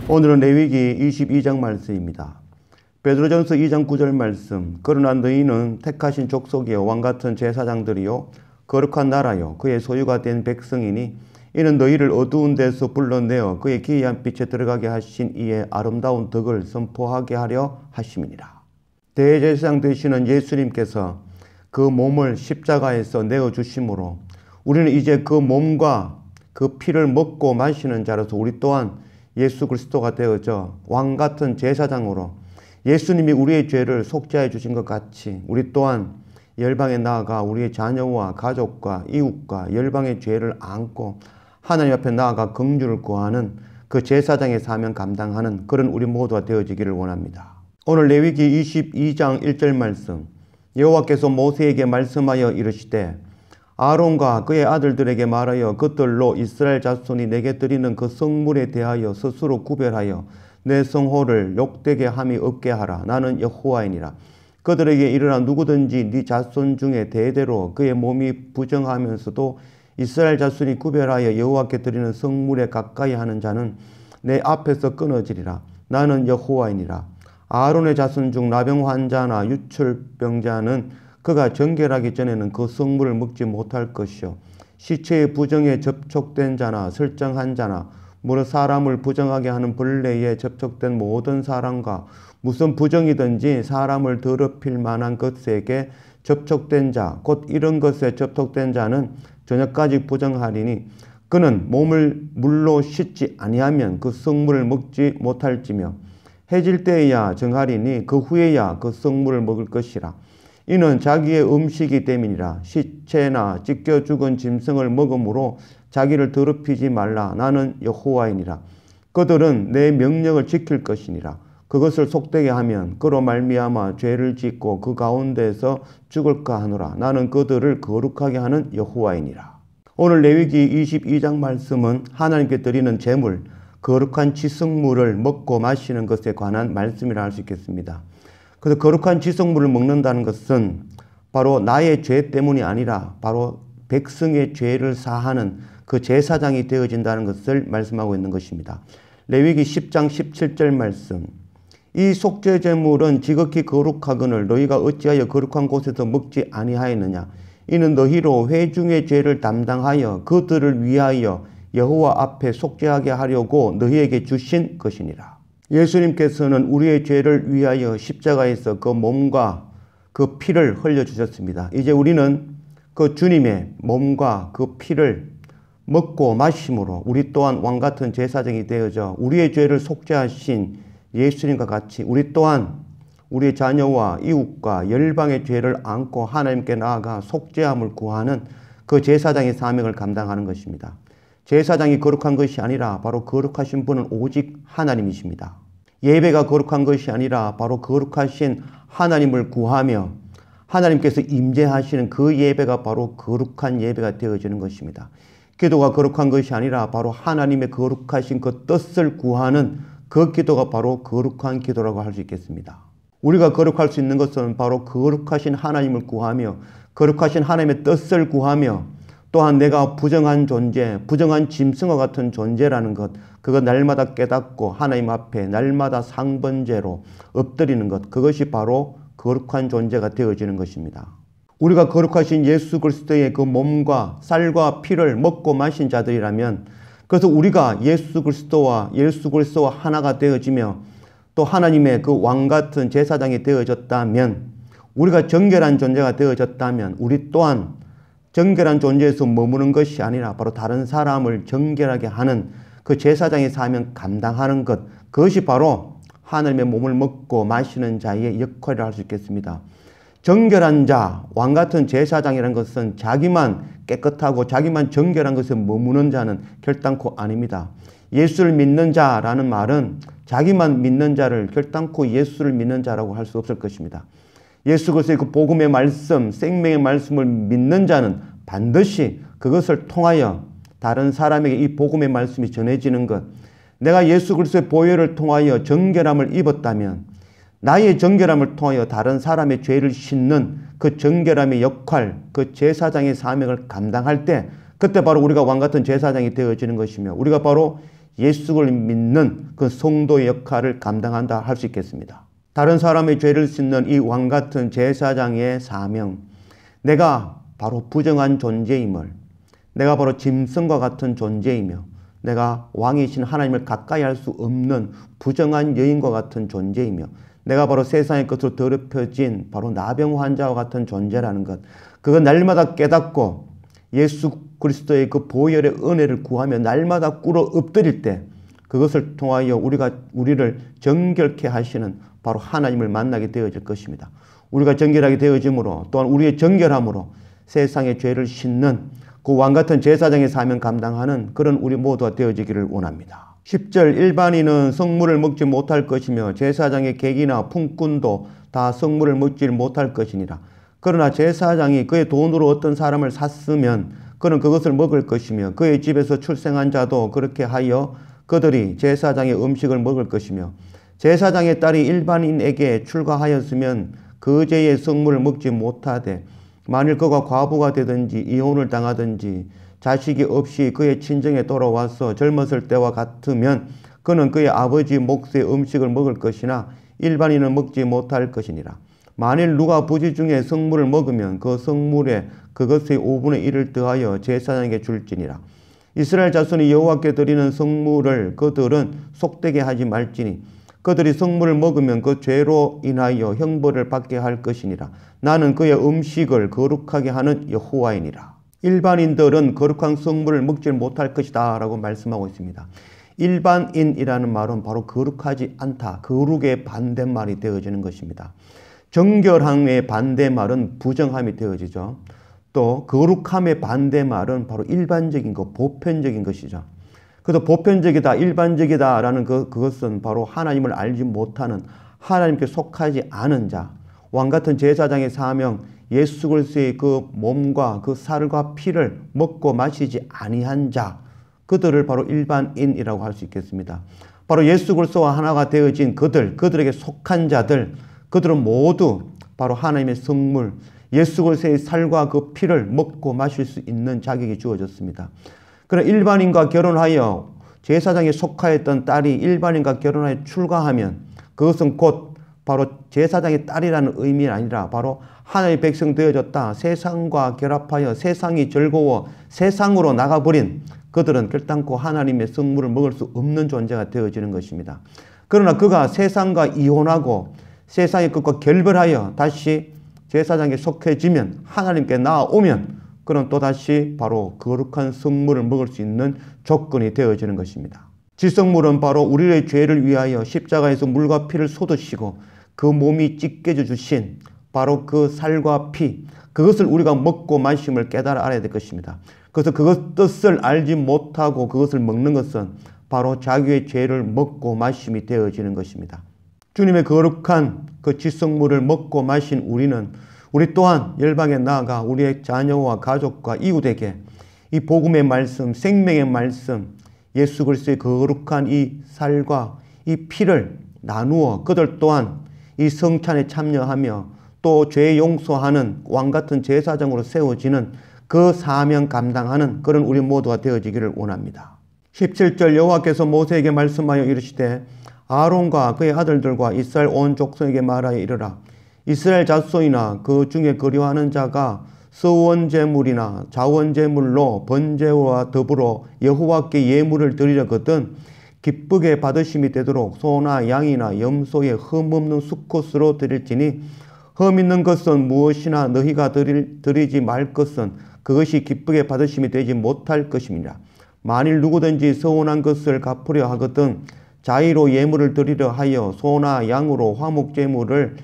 오늘은 레위기 22장 말씀입니다. 베드로전서 2장 9절 말씀. 그러나 너희는 택하신 족속이요 왕같은 제사장들이요 거룩한 나라요 그의 소유가 된 백성이니 이는 너희를 어두운 데서 불러내어 그의 기이한 빛에 들어가게 하신 이의 아름다운 덕을 선포하게 하려 하심이니라. 대제사장 되시는 예수님께서 그 몸을 십자가에서 내어주심으로 우리는 이제 그 몸과 그 피를 먹고 마시는 자로서 우리 또한 예수 그리스도가 되어져 왕같은 제사장으로 예수님이 우리의 죄를 속죄해 주신 것 같이 우리 또한 열방에 나아가 우리의 자녀와 가족과 이웃과 열방의 죄를 안고 하나님 앞에 나아가 긍휼을 구하는 그 제사장의 사명 감당하는 그런 우리 모두가 되어지기를 원합니다. 오늘 레위기 22장 1절 말씀. 여호와께서 모세에게 말씀하여 이르시되 아론과 그의 아들들에게 말하여 그들로 이스라엘 자손이 내게 드리는 그 성물에 대하여 스스로 구별하여 내 성호를 욕되게 함이 없게 하라. 나는 여호와이니라. 그들에게 이르라. 누구든지 네 자손 중에 대대로 그의 몸이 부정하면서도 이스라엘 자손이 구별하여 여호와께 드리는 성물에 가까이 하는 자는 내 앞에서 끊어지리라. 나는 여호와이니라. 아론의 자손 중 나병 환자나 유출병자는 그가 정결하기 전에는 그 성물을 먹지 못할 것이요 시체의 부정에 접촉된 자나 설정한 자나 무릇 사람을 부정하게 하는 벌레에 접촉된 모든 사람과 무슨 부정이든지 사람을 더럽힐 만한 것에게 접촉된 자 곧 이런 것에 접촉된 자는 저녁까지 부정하리니 그는 몸을 물로 씻지 아니하면 그 성물을 먹지 못할지며 해질 때에야 정하리니 그 후에야 그 성물을 먹을 것이라. 이는 자기의 음식이 됨이니라. 시체나 찢겨 죽은 짐승을 먹음으로 자기를 더럽히지 말라. 나는 여호와이니라. 그들은 내 명령을 지킬 것이니라. 그것을 속되게 하면 그로 말미암아 죄를 짓고 그 가운데서 죽을까 하노라. 나는 그들을 거룩하게 하는 여호와이니라. 오늘 레위기 22장 말씀은 하나님께 드리는 제물, 거룩한 지성물을 먹고 마시는 것에 관한 말씀이라 할 수 있겠습니다. 그래서 거룩한 지성물을 먹는다는 것은 바로 나의 죄 때문이 아니라 바로 백성의 죄를 사하는 그 제사장이 되어진다는 것을 말씀하고 있는 것입니다. 레위기 10장 17절 말씀. 이 속죄제물은 지극히 거룩하거늘 너희가 어찌하여 거룩한 곳에서 먹지 아니하였느냐. 이는 너희로 회중의 죄를 담당하여 그들을 위하여 여호와 앞에 속죄하게 하려고 너희에게 주신 것이니라. 예수님께서는 우리의 죄를 위하여 십자가에서 그 몸과 그 피를 흘려주셨습니다. 이제 우리는 그 주님의 몸과 그 피를 먹고 마심으로 우리 또한 왕같은 제사장이 되어져 우리의 죄를 속죄하신 예수님과 같이 우리 또한 우리의 자녀와 이웃과 열방의 죄를 안고 하나님께 나아가 속죄함을 구하는 그 제사장의 사명을 감당하는 것입니다. 제사장이 거룩한 것이 아니라 바로 거룩하신 분은 오직 하나님이십니다. 예배가 거룩한 것이 아니라 바로 거룩하신 하나님을 구하며 하나님께서 임재하시는 그 예배가 바로 거룩한 예배가 되어지는 것입니다. 기도가 거룩한 것이 아니라 바로 하나님의 거룩하신 그 뜻을 구하는 그 기도가 바로 거룩한 기도라고 할 수 있겠습니다. 우리가 거룩할 수 있는 것은 바로 거룩하신 하나님을 구하며 거룩하신 하나님의 뜻을 구하며 또한 내가 부정한 존재, 부정한 짐승과 같은 존재라는 것, 그거 날마다 깨닫고 하나님 앞에 날마다 상번제로 엎드리는 것, 그것이 바로 거룩한 존재가 되어지는 것입니다. 우리가 거룩하신 예수 그리스도의 그 몸과 쌀과 피를 먹고 마신 자들이라면 그래서 우리가 예수 그리스도와 하나가 되어지며 또 하나님의 그 왕같은 제사장이 되어졌다면 우리가 정결한 존재가 되어졌다면 우리 또한 정결한 존재에서 머무는 것이 아니라 바로 다른 사람을 정결하게 하는 그 제사장의 사명 감당하는 것, 그것이 바로 하나님의 몸을 먹고 마시는 자의 역할이라 할 수 있겠습니다. 정결한 자, 왕같은 제사장이라는 것은 자기만 깨끗하고 자기만 정결한 것에 머무는 자는 결단코 아닙니다. 예수를 믿는 자라는 말은 자기만 믿는 자를 결단코 예수를 믿는 자라고 할 수 없을 것입니다. 예수 그리스도의 그 복음의 말씀, 생명의 말씀을 믿는 자는 반드시 그것을 통하여 다른 사람에게 이 복음의 말씀이 전해지는 것, 내가 예수 그리스도의 보혈을 통하여 정결함을 입었다면 나의 정결함을 통하여 다른 사람의 죄를 씻는 그 정결함의 역할, 그 제사장의 사명을 감당할 때 그때 바로 우리가 왕같은 제사장이 되어지는 것이며 우리가 바로 예수를 믿는 그 성도의 역할을 감당한다 할 수 있겠습니다. 다른 사람의 죄를 씻는 이 왕같은 제사장의 사명, 내가 바로 부정한 존재임을, 내가 바로 짐승과 같은 존재이며 내가 왕이신 하나님을 가까이 할 수 없는 부정한 여인과 같은 존재이며 내가 바로 세상의 것으로 더럽혀진 바로 나병 환자와 같은 존재라는 것, 그거 날마다 깨닫고 예수 그리스도의 그 보혈의 은혜를 구하며 날마다 꿇어 엎드릴 때 그것을 통하여 우리를 정결케 하시는 바로 하나님을 만나게 되어질 것입니다. 우리가 정결하게 되어짐으로 또한 우리의 정결함으로 세상의 죄를 씻는 그 왕같은 제사장의 사명 감당하는 그런 우리 모두가 되어지기를 원합니다. 10절 일반인은 성물을 먹지 못할 것이며 제사장의 객이나 품꾼도 다 성물을 먹지 못할 것이니라. 그러나 제사장이 그의 돈으로 어떤 사람을 샀으면 그는 그것을 먹을 것이며 그의 집에서 출생한 자도 그렇게 하여 그들이 제사장의 음식을 먹을 것이며 제사장의 딸이 일반인에게 출가하였으면 그 죄의 성물을 먹지 못하되 만일 그가 과부가 되든지 이혼을 당하든지 자식이 없이 그의 친정에 돌아와서 젊었을 때와 같으면 그는 그의 아버지 몫의 음식을 먹을 것이나 일반인은 먹지 못할 것이니라. 만일 누가 부지 중에 성물을 먹으면 그 성물에 그것의 5분의 1을 더하여 제사장에게 줄지니라. 이스라엘 자손이 여호와께 드리는 성물을 그들은 속되게 하지 말지니 그들이 성물을 먹으면 그 죄로 인하여 형벌을 받게 할 것이니라. 나는 그의 음식을 거룩하게 하는 여호와이니라. 일반인들은 거룩한 성물을 먹지 못할 것이다 라고 말씀하고 있습니다. 일반인이라는 말은 바로 거룩하지 않다, 거룩의 반대말이 되어지는 것입니다. 정결함의 반대말은 부정함이 되어지죠. 또 거룩함의 반대말은 바로 일반적인 것, 보편적인 것이죠. 그래서 보편적이다, 일반적이다 라는 그것은 바로 하나님을 알지 못하는, 하나님께 속하지 않은 자, 왕같은 제사장의 사명, 예수 그리스도의 그 몸과 그 살과 피를 먹고 마시지 아니한 자, 그들을 바로 일반인이라고 할 수 있겠습니다. 바로 예수 그리스도와 하나가 되어진 그들에게 속한 자들, 그들은 모두 바로 하나님의 성물, 예수 그리스도의 살과 그 피를 먹고 마실 수 있는 자격이 주어졌습니다. 그러나 일반인과 결혼하여 제사장에 속하였던 딸이 일반인과 결혼하여 출가하면 그것은 곧 바로 제사장의 딸이라는 의미는 아니라 바로 하나님의 백성 되어졌다, 세상과 결합하여 세상이 즐거워 세상으로 나가버린 그들은 결단코 하나님의 성물을 먹을 수 없는 존재가 되어지는 것입니다. 그러나 그가 세상과 이혼하고 세상의 것과 결별하여 다시 제사장에 속해지면, 하나님께 나아오면 그는 또다시 바로 거룩한 성물을 먹을 수 있는 조건이 되어지는 것입니다. 지성물은 바로 우리의 죄를 위하여 십자가에서 물과 피를 쏟으시고 그 몸이 찢겨져 주신 바로 그 살과 피, 그것을 우리가 먹고 마심을 깨달아 알아야 될 것입니다. 그래서 그것 뜻을 알지 못하고 그것을 먹는 것은 바로 자기의 죄를 먹고 마심이 되어지는 것입니다. 주님의 거룩한 그 지성물을 먹고 마신 우리 또한 열방에 나아가 우리의 자녀와 가족과 이웃에게 이 복음의 말씀, 생명의 말씀, 예수 그리스도의 거룩한 이 살과 이 피를 나누어 그들 또한 이 성찬에 참여하며 또 죄 용서하는 왕같은 제사장으로 세워지는 그 사명 감당하는 그런 우리 모두가 되어지기를 원합니다. 17절 여호와께서 모세에게 말씀하여 이르시되 아론과 그의 아들들과 이스라엘 온 족속에게 말하여 이르라. 이스라엘 자손이나 그 중에 거류하는 자가 서원제물이나 자원제물로 번제와 더불어 여호와께 예물을 드리려거든 기쁘게 받으심이 되도록 소나 양이나 염소의 흠없는 수컷으로 드릴지니 흠 있는 것은 무엇이나 너희가 드리지 말 것은 그것이 기쁘게 받으심이 되지 못할 것입니다. 만일 누구든지 서운한 것을 갚으려 하거든 자의로 예물을 드리려 하여 소나 양으로 화목제물을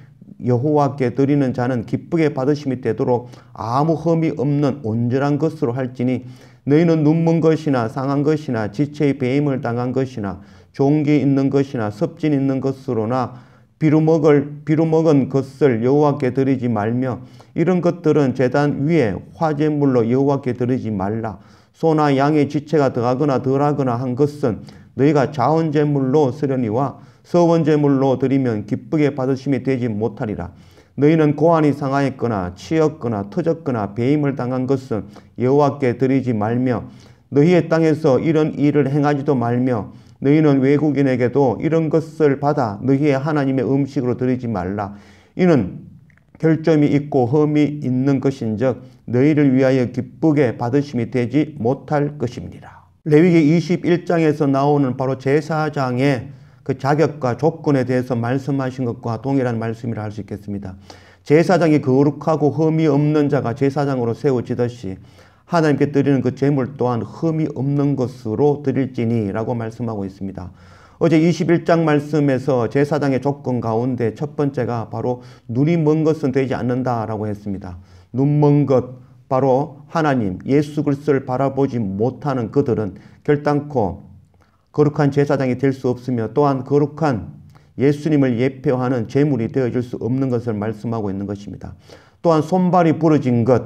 여호와께 드리는 자는 기쁘게 받으심이 되도록 아무 흠이 없는 온전한 것으로 할지니 너희는 눈먼 것이나 상한 것이나 지체의 배임을 당한 것이나 종기 있는 것이나 섭진 있는 것으로나 비루먹은 것을 여호와께 드리지 말며 이런 것들은 제단 위에 화제물로 여호와께 드리지 말라. 소나 양의 지체가 더하거나 덜하거나 한 것은 너희가 자원제물로 쓰려니와 서원제물로 드리면 기쁘게 받으심이 되지 못하리라. 너희는 고안이 상하였거나 치였거나 터졌거나 배임을 당한 것은 여호와께 드리지 말며 너희의 땅에서 이런 일을 행하지도 말며 너희는 외국인에게도 이런 것을 받아 너희의 하나님의 음식으로 드리지 말라. 이는 결점이 있고 흠이 있는 것인즉 너희를 위하여 기쁘게 받으심이 되지 못할 것입니다. 레위기 21장에서 나오는 바로 제사장의 그 자격과 조건에 대해서 말씀하신 것과 동일한 말씀이라 할 수 있겠습니다. 제사장이 거룩하고 흠이 없는 자가 제사장으로 세워지듯이 하나님께 드리는 그 제물 또한 흠이 없는 것으로 드릴지니 라고 말씀하고 있습니다. 어제 21장 말씀에서 제사장의 조건 가운데 첫 번째가 바로 눈이 먼 것은 되지 않는다라고 했습니다. 눈 먼 것, 바로 하나님, 예수 그리스도를 바라보지 못하는 그들은 결단코 거룩한 제사장이 될 수 없으며 또한 거룩한 예수님을 예표하는 제물이 되어줄 수 없는 것을 말씀하고 있는 것입니다. 또한 손발이 부러진 것,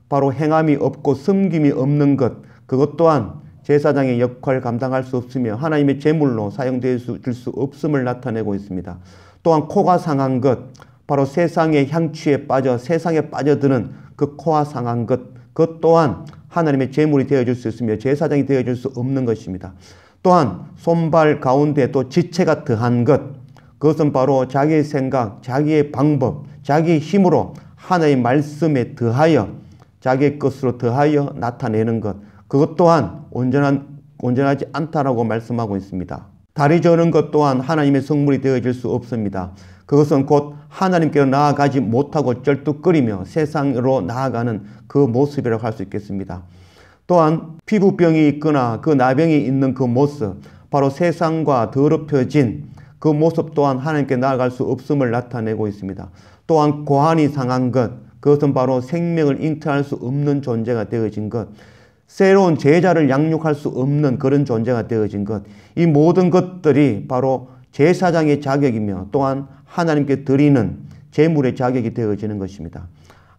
바로 행함이 없고 섬김이 없는 것, 그것 또한 제사장의 역할을 감당할 수 없으며 하나님의 제물로 사용될 수 없음을 나타내고 있습니다. 또한 코가 상한 것, 바로 세상의 향취에 빠져 세상에 빠져드는 그 코가 상한 것, 그것 또한 하나님의 제물이 되어줄 수 있으며 제사장이 되어줄 수 없는 것입니다. 또한 손발 가운데 또 지체가 더한 것, 그것은 바로 자기의 생각, 자기의 방법, 자기의 힘으로 하나님의 말씀에 더하여 자기의 것으로 더하여 나타내는 것, 그것 또한 온전하지 않다라고 말씀하고 있습니다. 다리 저는 것 또한 하나님의 성물이 되어질 수 없습니다. 그것은 곧 하나님께로 나아가지 못하고 쩔뚝거리며 세상으로 나아가는 그 모습이라고 할 수 있겠습니다. 또한 피부병이 있거나 그 나병이 있는 그 모습, 바로 세상과 더럽혀진 그 모습 또한 하나님께 나아갈 수 없음을 나타내고 있습니다. 또한 고환이 상한 것, 그것은 바로 생명을 잉태할 수 없는 존재가 되어진 것, 새로운 제자를 양육할 수 없는 그런 존재가 되어진 것, 이 모든 것들이 바로 제사장의 자격이며 또한 하나님께 드리는 제물의 자격이 되어지는 것입니다.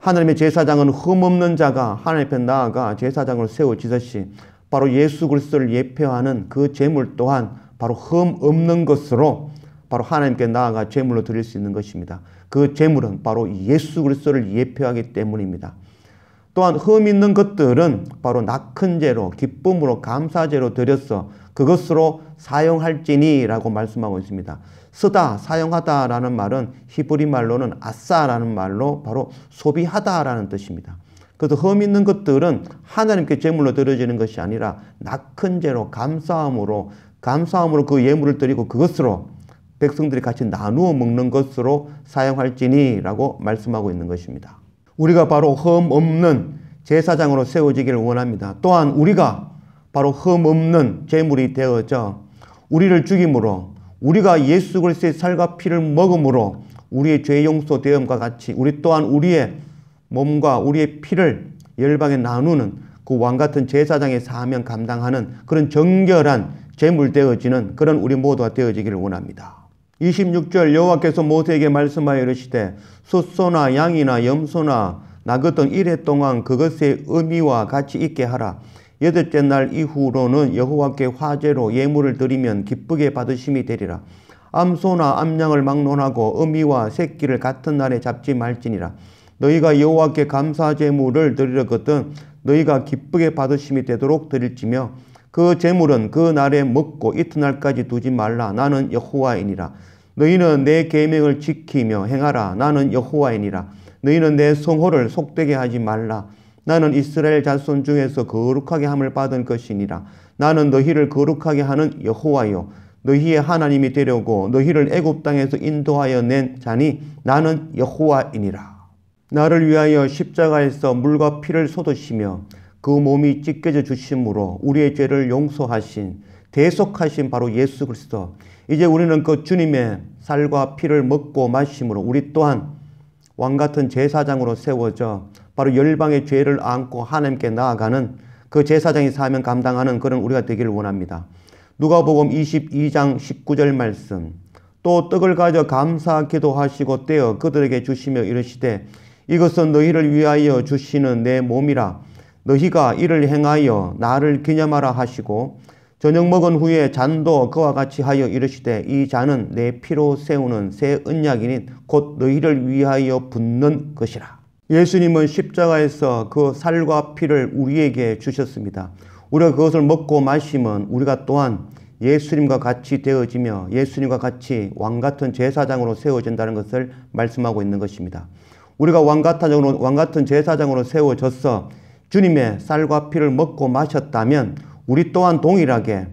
하나님의 제사장은 흠없는 자가 하나님 앞에 나아가 제사장을 세워지듯이 바로 예수 그리스도를 예표하는 그 제물 또한 바로 흠 없는 것으로 바로 하나님께 나아가 제물로 드릴 수 있는 것입니다. 그 제물은 바로 예수 그리스도를 예표하기 때문입니다. 또한 흠 있는 것들은 바로 낙헌제로 기쁨으로 감사제로 드려서 그것으로 사용할지니 라고 말씀하고 있습니다. 쓰다, 사용하다 라는 말은 히브리 말로는 아싸라는 말로 바로 소비하다 라는 뜻입니다. 그래서 흠 있는 것들은 하나님께 제물로 드려지는 것이 아니라 낙헌제로 감사함으로 그 예물을 드리고 그것으로 백성들이 같이 나누어 먹는 것으로 사용할지니 라고 말씀하고 있는 것입니다. 우리가 바로 흠 없는 제사장으로 세워지기를 원합니다. 또한 우리가 바로 흠 없는 제물이 되어져 우리를 죽임으로 우리가 예수 그리스도의 살과 피를 먹음으로 우리의 죄 용서되음과 같이 우리 또한 우리의 몸과 우리의 피를 열방에 나누는 그 왕같은 제사장의 사명 감당하는 그런 정결한 제물 되어지는 그런 우리 모두가 되어지기를 원합니다. 26절 여호와께서 모세에게 말씀하여 이르시되 숫소나 양이나 염소나 나그 등 1회 동안 그것의 의미와 같이 있게 하라. 여덟째 날 이후로는 여호와께 화제로 예물을 드리면 기쁘게 받으심이 되리라. 암소나 암양을 막론하고 어미와 새끼를 같은 날에 잡지 말지니라. 너희가 여호와께 감사 제물을 드리려거든 너희가 기쁘게 받으심이 되도록 드릴지며 그 제물은 그 날에 먹고 이튿날까지 두지 말라. 나는 여호와이니라. 너희는 내 계명을 지키며 행하라. 나는 여호와이니라. 너희는 내 성호를 속되게 하지 말라. 나는 이스라엘 자손 중에서 거룩하게 함을 받은 것이니라. 나는 너희를 거룩하게 하는 여호와요 너희의 하나님이 되려고 너희를 애굽 땅에서 인도하여 낸 자니 나는 여호와이니라. 나를 위하여 십자가에서 물과 피를 쏟으시며 그 몸이 찢겨져 주심으로 우리의 죄를 용서하신 대속하신 바로 예수 그리스도, 이제 우리는 그 주님의 살과 피를 먹고 마심으로 우리 또한 왕같은 제사장으로 세워져 바로 열방의 죄를 안고 하나님께 나아가는 그 제사장의 사명 감당하는 그런 우리가 되기를 원합니다. 누가복음 22장 19절 말씀, 또 떡을 가져 감사 기도하시고 떼어 그들에게 주시며 이르시되 이것은 너희를 위하여 주시는 내 몸이라. 너희가 이를 행하여 나를 기념하라 하시고 저녁 먹은 후에 잔도 그와 같이 하여 이르시되 이 잔은 내 피로 세우는 새 언약이니 곧 너희를 위하여 붓는 것이라. 예수님은 십자가에서 그 살과 피를 우리에게 주셨습니다. 우리가 그것을 먹고 마시면 우리가 또한 예수님과 같이 되어지며 예수님과 같이 왕같은 제사장으로 세워진다는 것을 말씀하고 있는 것입니다. 우리가 왕같은 제사장으로 세워져서 주님의 쌀과 피를 먹고 마셨다면 우리 또한 동일하게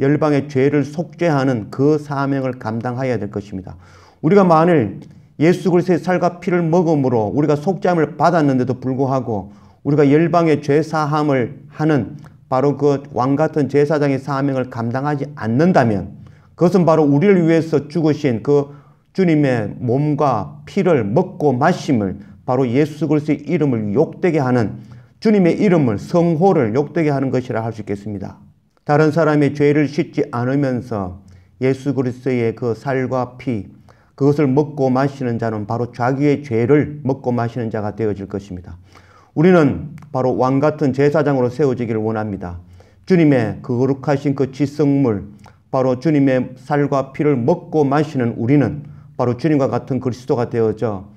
열방의 죄를 속죄하는 그 사명을 감당해야 될 것입니다. 우리가 만일 예수 그리스도의 쌀과 피를 먹음으로 우리가 속죄함을 받았는데도 불구하고 우리가 열방의 죄 사함을 하는 바로 그 왕같은 제사장의 사명을 감당하지 않는다면 그것은 바로 우리를 위해서 죽으신 그 주님의 몸과 피를 먹고 마심을 바로 예수 그리스도의 이름을 욕되게 하는 주님의 이름을 성호를 욕되게 하는 것이라 할 수 있겠습니다. 다른 사람의 죄를 씻지 않으면서 예수 그리스도의 그 살과 피 그것을 먹고 마시는 자는 바로 자기의 죄를 먹고 마시는 자가 되어질 것입니다. 우리는 바로 왕같은 제사장으로 세워지기를 원합니다. 주님의 그 거룩하신 그 지성물 바로 주님의 살과 피를 먹고 마시는 우리는 바로 주님과 같은 그리스도가 되어져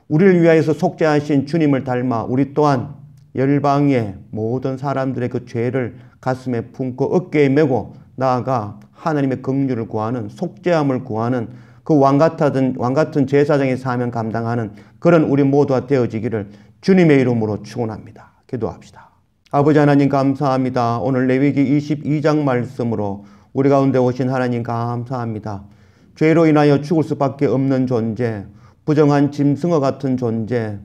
우리를 위하여서 속죄하신 주님을 닮아 우리 또한 열방의 모든 사람들의 그 죄를 가슴에 품고 어깨에 메고 나아가 하나님의 긍휼을 구하는 속죄함을 구하는 그 왕같은 제사장의 사명 감당하는 그런 우리 모두가 되어지기를 주님의 이름으로 축원합니다. 기도합시다. 아버지 하나님 감사합니다. 오늘 레위기 22장 말씀으로 우리 가운데 오신 하나님 감사합니다. 죄로 인하여 죽을 수밖에 없는 존재, 부정한 짐승과 같은 존재,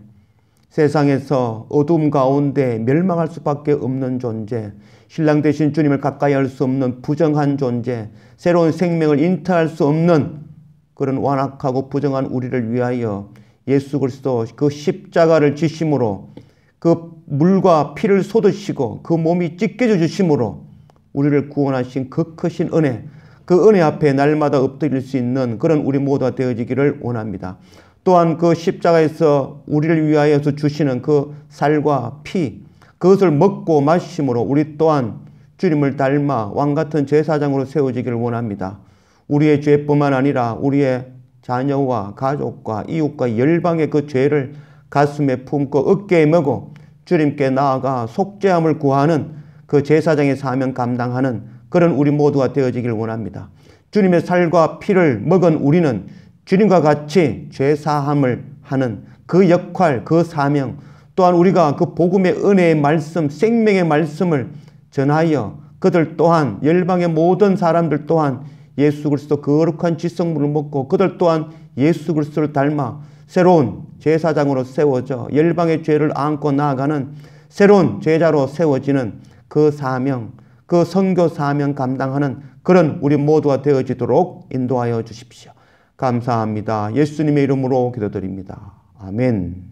세상에서 어둠 가운데 멸망할 수밖에 없는 존재, 신랑 되신 주님을 가까이 할 수 없는 부정한 존재, 새로운 생명을 잉태할 수 없는 그런 완악하고 부정한 우리를 위하여 예수 그리스도 그 십자가를 지심으로 그 물과 피를 쏟으시고 그 몸이 찢겨져 주심으로 우리를 구원하신 그 크신 은혜, 그 은혜 앞에 날마다 엎드릴 수 있는 그런 우리 모두가 되어지기를 원합니다. 또한 그 십자가에서 우리를 위하여서 주시는 그 살과 피 그것을 먹고 마심으로 우리 또한 주님을 닮아 왕같은 제사장으로 세워지기를 원합니다. 우리의 죄뿐만 아니라 우리의 자녀와 가족과 이웃과 열방의 그 죄를 가슴에 품고 어깨에 메고 주님께 나아가 속죄함을 구하는 그 제사장의 사명 감당하는 그런 우리 모두가 되어지길 원합니다. 주님의 살과 피를 먹은 우리는 주님과 같이 죄 사함을 하는 그 역할, 그 사명, 또한 우리가 그 복음의 은혜의 말씀, 생명의 말씀을 전하여 그들 또한 열방의 모든 사람들 또한 예수 그리스도 거룩한 지성물을 먹고 그들 또한 예수 그리스도를 닮아 새로운 제사장으로 세워져 열방의 죄를 안고 나아가는 새로운 제자로 세워지는 그 사명, 그 선교 사명 감당하는 그런 우리 모두가 되어지도록 인도하여 주십시오. 감사합니다. 예수님의 이름으로 기도드립니다. 아멘.